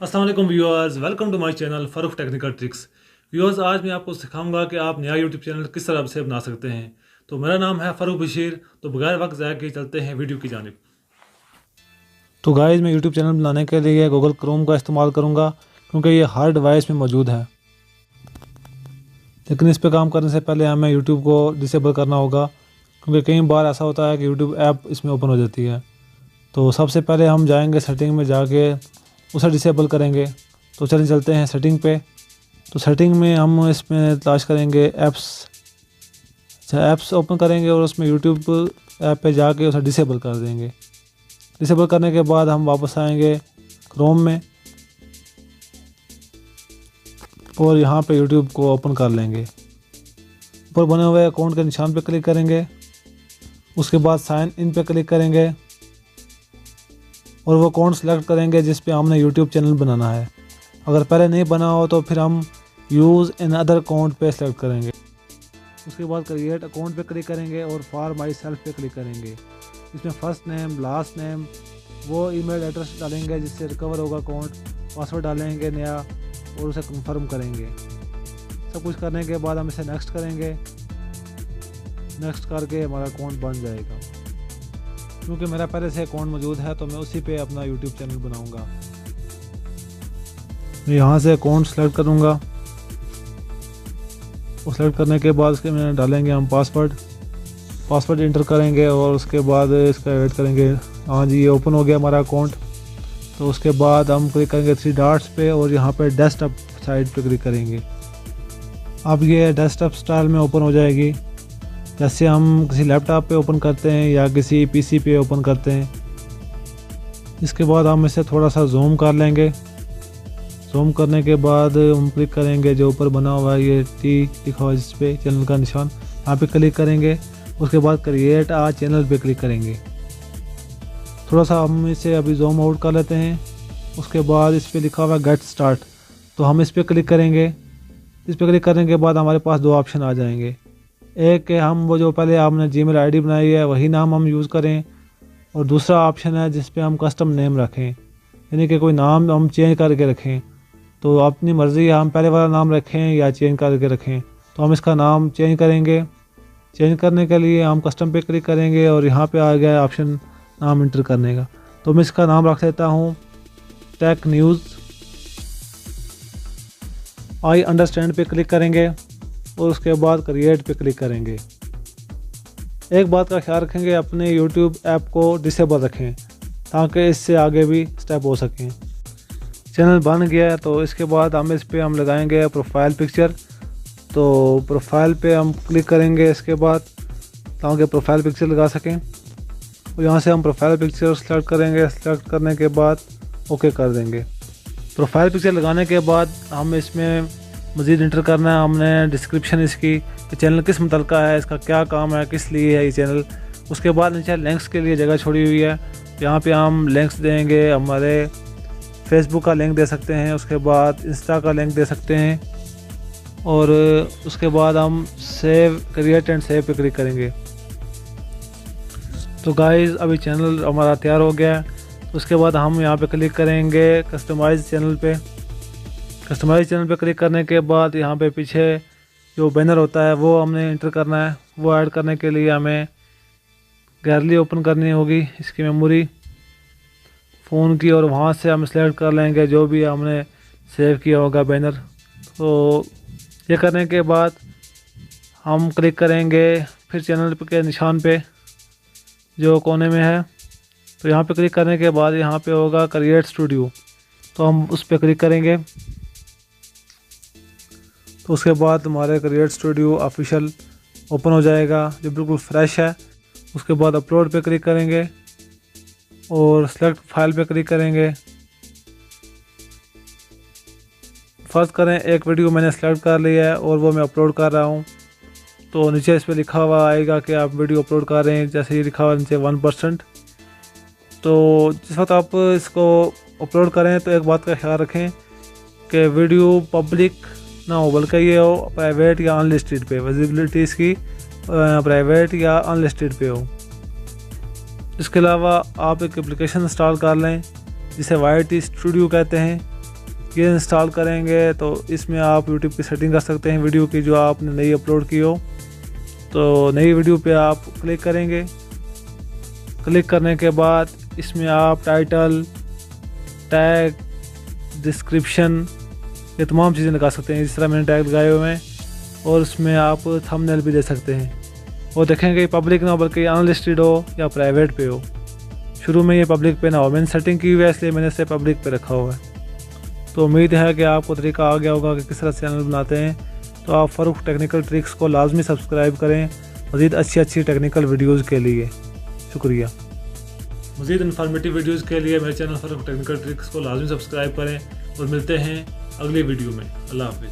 अस्सलाम वालेकुम viewers, welcome to my channel Farooq technical tricks. Viewers, आज मैं आपको सिखाऊंगा कि आप नया यूट्यूब चैनल किस तरह से बना सकते हैं। तो मेरा नाम है फ़ारूक बशीर। तो बगैर वक्त ज़ाया के चलते हैं वीडियो की जानिब। तो गाइस, मैं यूट्यूब चैनल बनाने के लिए गूगल क्रोम का इस्तेमाल करूँगा क्योंकि ये हर डिवाइस में मौजूद है। लेकिन इस पर काम करने से पहले हमें यूट्यूब को डिसेबल करना होगा, क्योंकि कई बार ऐसा होता है कि यूट्यूब ऐप इसमें ओपन हो जाती है। तो सबसे पहले हम जाएंगे सेटिंग में, जाके उसे डिसेबल करेंगे। तो चलिए चलते हैं सेटिंग पे। तो सेटिंग में हम इसमें तलाश करेंगे ऐप्स। अच्छा, ऐप्स ओपन करेंगे और उसमें यूट्यूब ऐप पे जाके उसे डिसेबल कर देंगे। डिसेबल करने के बाद हम वापस आएंगे क्रोम में और यहाँ पे यूट्यूब को ओपन कर लेंगे। ऊपर बने हुए अकाउंट के निशान पे क्लिक करेंगे। उसके बाद साइन इन पे क्लिक करेंगे और वो अकाउंट सेलेक्ट करेंगे जिस पे हमने यूट्यूब चैनल बनाना है। अगर पहले नहीं बना हो तो फिर हम यूज़ इन अदर अकाउंट पे सेलेक्ट करेंगे। उसके बाद क्रिएट अकाउंट पे क्लिक करेंगे और फॉर माई सेल्फ पे क्लिक करेंगे। इसमें फर्स्ट नेम, लास्ट नेम, वो ईमेल एड्रेस डालेंगे जिससे रिकवर होगा अकाउंट। पासवर्ड डालेंगे नया और उसे कंफर्म करेंगे। सब कुछ करने के बाद हम इसे नेक्स्ट करेंगे। नेक्स्ट करके हमारा अकाउंट बन जाएगा। क्योंकि मेरा पहले से अकाउंट मौजूद है तो मैं उसी पे अपना यूट्यूब चैनल बनाऊंगा। मैं यहाँ से अकाउंट सेलेक्ट करूँगा और सेलेक्ट करने के बाद उसके में डालेंगे हम पासवर्ड इंटर करेंगे और उसके बाद इसका वेट करेंगे। हाँ जी, ये ओपन हो गया हमारा अकाउंट। तो उसके बाद हम क्लिक करेंगे 3 डॉट्स पे और यहाँ पे डेस्कटॉप साइड पे क्लिक करेंगे। अब ये डेस्कटॉप स्टाइल में ओपन हो जाएगी, जैसे हम किसी लैपटॉप पे ओपन करते हैं या किसी पीसी पे ओपन करते हैं। इसके बाद हम इसे थोड़ा सा जूम कर लेंगे। जूम करने के बाद हम क्लिक करेंगे जो ऊपर बना हुआ है ये टी लिखा हुआ है जिस पे चैनल का निशान, यहाँ पे क्लिक करेंगे। उसके बाद क्रिएट आ चैनल पे क्लिक करेंगे। थोड़ा सा हम इसे अभी जूम आउट कर लेते हैं। उसके बाद इस पर लिखा हुआ है गेट स्टार्ट, तो हम इस पर क्लिक करेंगे। इस पर क्लिक करने के बाद हमारे पास 2 ऑप्शन आ जाएंगे। एक है हम वो जो पहले आपने जीमेल आईडी बनाई है वही नाम हम यूज़ करें, और दूसरा ऑप्शन है जिस पे हम कस्टम नेम रखें, यानी कि कोई नाम हम चेंज करके रखें। तो अपनी मर्ज़ी है, हम पहले वाला नाम रखें या चेंज करके रखें। तो हम इसका नाम चेंज करेंगे। चेंज करने के लिए हम कस्टम पे क्लिक करेंगे और यहाँ पे आ गया ऑप्शन नाम इंटर करने का। तो मैं इसका नाम रख देता हूँ टेक न्यूज़ आई अंडरस्टैंड पे क्लिक करेंगे और उसके बाद क्रिएट पे क्लिक करेंगे। एक बात का ख्याल रखेंगे, अपने यूट्यूब ऐप को डिसेबल रखें ताकि इससे आगे भी स्टेप हो सकें। चैनल बन गया है तो इसके बाद हम इस पे हम लगाएंगे प्रोफाइल पिक्चर। तो प्रोफाइल पे हम क्लिक करेंगे इसके बाद ताकि प्रोफाइल पिक्चर लगा सकें। और यहाँ से हम प्रोफाइल पिक्चर सेलेक्ट करेंगे। सेलेक्ट करने के बाद ओके कर देंगे। प्रोफाइल पिक्चर लगाने के बाद हम इसमें मज़ीद इंटर करना है हमने डिस्क्रिप्शन इसकी, कि चैनल किस मुतल का है, इसका क्या काम है, किस लिए है ये चैनल। उसके बाद नीचे लिंक्स के लिए जगह छोड़ी हुई है, यहाँ पे हम लिंक्स देंगे। हमारे फेसबुक का लिंक दे सकते हैं, उसके बाद इंस्टा का लिंक दे सकते हैं, और उसके बाद हम सेव क्रिएट एंड सेव पे क्लिक करेंगे। तो गाइस, अभी चैनल हमारा तैयार हो गया है। उसके बाद हम यहाँ पे क्लिक करेंगे कस्टमाइज चैनल पे। कस्टमाइज चैनल पे क्लिक करने के बाद यहाँ पे पीछे जो बैनर होता है वो हमने इंटर करना है। वो ऐड करने के लिए हमें गैलरी ओपन करनी होगी, इसकी मेमोरी फ़ोन की, और वहाँ से हम सेलेक्ट कर लेंगे जो भी हमने सेव किया होगा बैनर। तो ये करने के बाद हम क्लिक करेंगे फिर चैनल के निशान पे जो कोने में है। तो यहाँ पे क्लिक करने के बाद यहाँ पे होगा क्रिएट स्टूडियो, तो हम उस पर क्लिक करेंगे। तो उसके बाद हमारे क्रिएट स्टूडियो ऑफिशियल ओपन हो जाएगा जो बिल्कुल फ्रेश है। उसके बाद अपलोड पे क्लिक करेंगे और सेलेक्ट फाइल पे क्लिक करेंगे। फ़र्ज़ करें एक वीडियो मैंने सेलेक्ट कर लिया है और वो मैं अपलोड कर रहा हूँ। तो नीचे इस पर लिखा हुआ आएगा कि आप वीडियो अपलोड कर रहे हैं, जैसे ये लिखा हुआ नीचे 1%। तो जिस वक्त आप इसको अपलोड करें तो एक बात का ख्याल रखें कि वीडियो पब्लिक ना हो, बल्कि ये हो प्राइवेट या अनलिस्टेड पे, विजिबिलिटी इसकी प्राइवेट या अनलिस्टेड पे हो। इसके अलावा आप एक एप्लीकेशन इंस्टॉल कर लें जिसे YT स्टूडियो कहते हैं। ये इंस्टॉल करेंगे तो इसमें आप यूट्यूब की सेटिंग कर सकते हैं वीडियो की जो आपने नई अपलोड की हो। तो नई वीडियो पे आप क्लिक करेंगे। क्लिक करने के बाद इसमें आप टाइटल, टैग, डिस्क्रिप्शन, ये तमाम चीज़ें लगा सकते हैं। इस तरह मैंने टैग लगाए हुए हैं और उसमें आप थंबनेल भी दे सकते हैं। और देखेंगे पब्लिक ना बल्कि अनलिस्टेड हो या प्राइवेट पे हो। शुरू में ये पब्लिक पे ना हो, मैंने सेटिंग की हुई है इसलिए मैंने इसे पब्लिक पे रखा हुआ है। तो उम्मीद है कि आपको तरीका आ गया होगा कि किस तरह से चैनल बनाते हैं। तो आप फ़ारूक टेक्निकल ट्रिक्स को लाजमी सब्सक्राइब करें मज़ीद अच्छी टेक्निकल वीडियोज़ के लिए। शुक्रिया। मज़ीद इन्फॉर्मेटिव वीडियोज़ के लिए मेरे चैनल फ़ारूक टेक्निकल ट्रिक्स को लाजमी सब्सक्राइब करें और मिलते हैं अगली वीडियो में। अल्लाह हाफ़िज़।